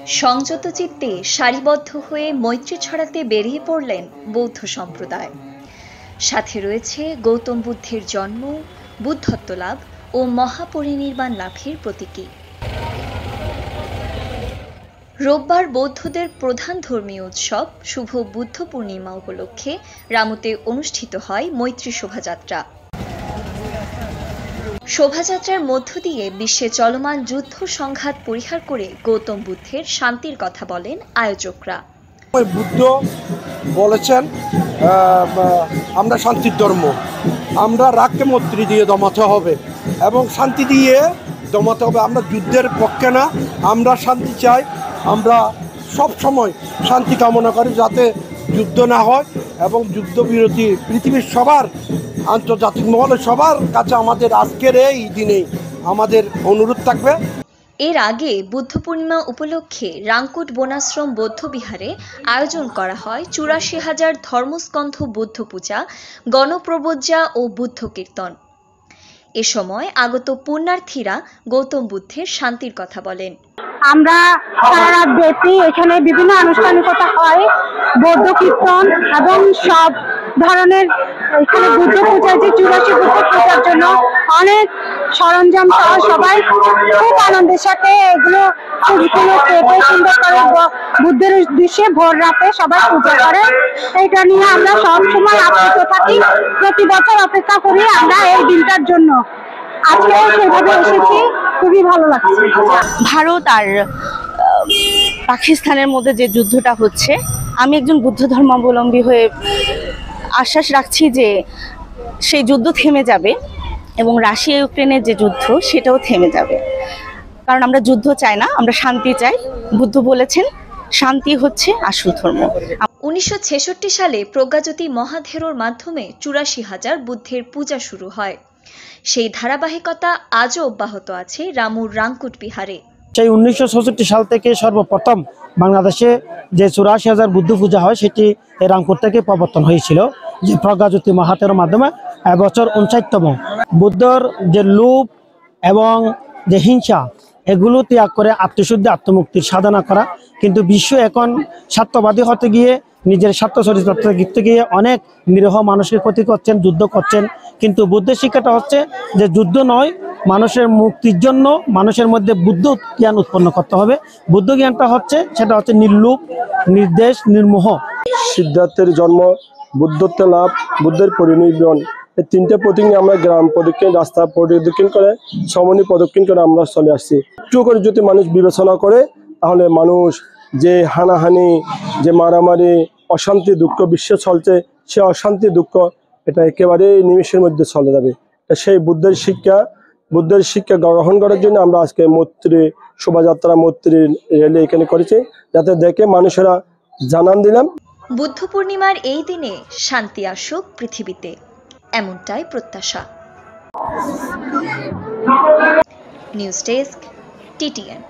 সংযত চিত্তে সারিবদ্ধ হয়ে মৈত্রী ছড়াতে বেরিয়ে পড়লেন বৌদ্ধ সম্প্রদায়। সাথে রয়েছে গৌতম বুদ্ধের জন্ম, বুদ্ধত্ব লাভ ও মহাপরিনির্বাণ লাভের প্রতীকী। রোববার বৌদ্ধদের প্রধান ধর্মীয় উৎসব শুভ বুদ্ধ পূর্ণিমা উপলক্ষে রামুতে অনুষ্ঠিত হয় মৈত্রী শোভাযাত্রা। শোভাযাত্রার মধ্য দিয়ে বিশ্বে চলমান যুদ্ধ সংঘাত পরিহার করে গৌতম বুদ্ধের শান্তির কথা বলেন আয়োজকরা। বুদ্ধ বলেছেন আমরা শান্তির ধর্ম, আমরা রাগকে মৈত্রী দিয়ে দমাতে হবে এবং শান্তি দিয়ে দমাতে হবে। আমরা যুদ্ধের পক্ষে না, আমরা শান্তি চাই। আমরা সব সময় শান্তি কামনা করি যাতে যুদ্ধ না হয় এবং যুদ্ধবিরতি পৃথিবীর সবার আন্তর্জাতিক মহলে সবার কাছে আমাদের আজকের এই দিনে আমাদের অনুরোধ থাকবে। এর আগে বুদ্ধ পূর্ণিমা উপলক্ষে রাংকুট বনাশ্রম বৌদ্ধ বিহারে আয়োজন করা হয় ৮৪,০০০ ধর্মস্কন্ধ বুদ্ধ পূজা, গণপ্রবজ্জা ও বুদ্ধ কীর্তন। এ সময় আগত পুণ্যার্থীরা গৌতম বুদ্ধের শান্তির কথা বলেন। আমরা সারা রাত ব্যাপী এখানে বিভিন্ন আনুষ্ঠানিকতা হয়, বৌদ্ধ কীর্তন এবং সব ধরনের এখানে বুদ্ধ পূজার যে ৮৪ বুদ্ধ পূজার জন্য অনেক সরঞ্জাম সহ সবাই খুব আনন্দের সাথে এগুলো সুন্দর করে বুদ্ধের উদ্দেশ্যে ভোর রাতে সবাই পূজা করে। এটা নিয়ে আমরা সবসময় আপ্লুত থাকি, প্রতি বছর অপেক্ষা করি আমরা এই দিনটার জন্য। আজকে সেভাবে এসেছি, খুবই ভালো লাগছে। ভারত আর পাকিস্তানের মধ্যে যে যুদ্ধটা হচ্ছে, আমি একজন বুদ্ধ ধর্মাবলম্বী হয়ে আশ্বাস রাখছি যে সেই যুদ্ধ থেমে যাবে এবং রাশিয়া ইউক্রেনের যে যুদ্ধ সেটাও থেমে যাবে। কারণ আমরা যুদ্ধ চাই না, আমরা শান্তি চাই। বুদ্ধ বলেছেন শান্তি হচ্ছে আসল ধর্ম। ১৯৬৬ সালে প্রজ্ঞাজ্যোতি মহাধেরোর মাধ্যমে ৮৪,০০০ বুদ্ধের পূজা শুরু হয়। সেই ধারাবাহিকতা আজও অব্যাহত আছে রামুর রাংকুট বিহারে। সেই ১৯৬৬ সাল থেকে সর্বপ্রথম বাংলাদেশে যে ৮৪,০০০ বুদ্ধ পূজা হয় সেটি রাংপুর থেকে প্রবর্তন হয়েছিল, যে প্রজ্ঞাজ্যোতি মহাতের মাধ্যমে। এবছর ৫৯তম। বুদ্ধর যে লোভ এবং যে হিংসা, এগুলো ত্যাগ করে আত্মশুদ্ধি, আত্মমুক্তির সাধনা করা। কিন্তু বিশ্ব এখন স্বার্থবাদী হতে গিয়ে, নিজের স্বার্থ চরিতার্থ করতে গিয়ে অনেক নিরীহ মানুষকে ক্ষতি করছেন, যুদ্ধ করছেন। কিন্তু বুদ্ধের শিক্ষাটা হচ্ছে যে যুদ্ধ নয়, মানুষের মুক্তির জন্য মানুষের মধ্যে বুদ্ধ জ্ঞান উৎপন্ন করতে হবে। বুদ্ধ জ্ঞানটা হচ্ছে, সেটা হচ্ছে নির্লোভ, নির্দেশ, নির্মোহ। সিদ্ধার্থের জন্ম, বুদ্ধত্ব লাভ, বুদ্ধের পরিনির্বাণ, এই তিনটে প্রতীক নিয়ে আমরা গ্রাম প্রদক্ষিণ, রাস্তা প্রদক্ষিণ করে, সমনী প্রদক্ষিণ করে আমরা চলে আসছি। একটু করে যদি মানুষ বিবেচনা করে তাহলে মানুষ যে হানাহানি, যে মারামারি, অশান্তি, দুঃখ বিশ্বে চলছে, সে অশান্তি দুঃখ এটা একেবারেই নিমেষের মধ্যে চলে যাবে। সেই বুদ্ধের শিক্ষা গ্রহণ করার জন্য আমরা আজকে মৈত্রী শোভাযাত্রা, মৈত্রী র্যালি এখানে করেছি, যাতে দেখে মানুষেরা জানান দিলাম। বুদ্ধ পূর্ণিমার এই দিনে শান্তি আসুক পৃথিবীতে, এমনটাই প্রত্যাশা। News desk, TTN।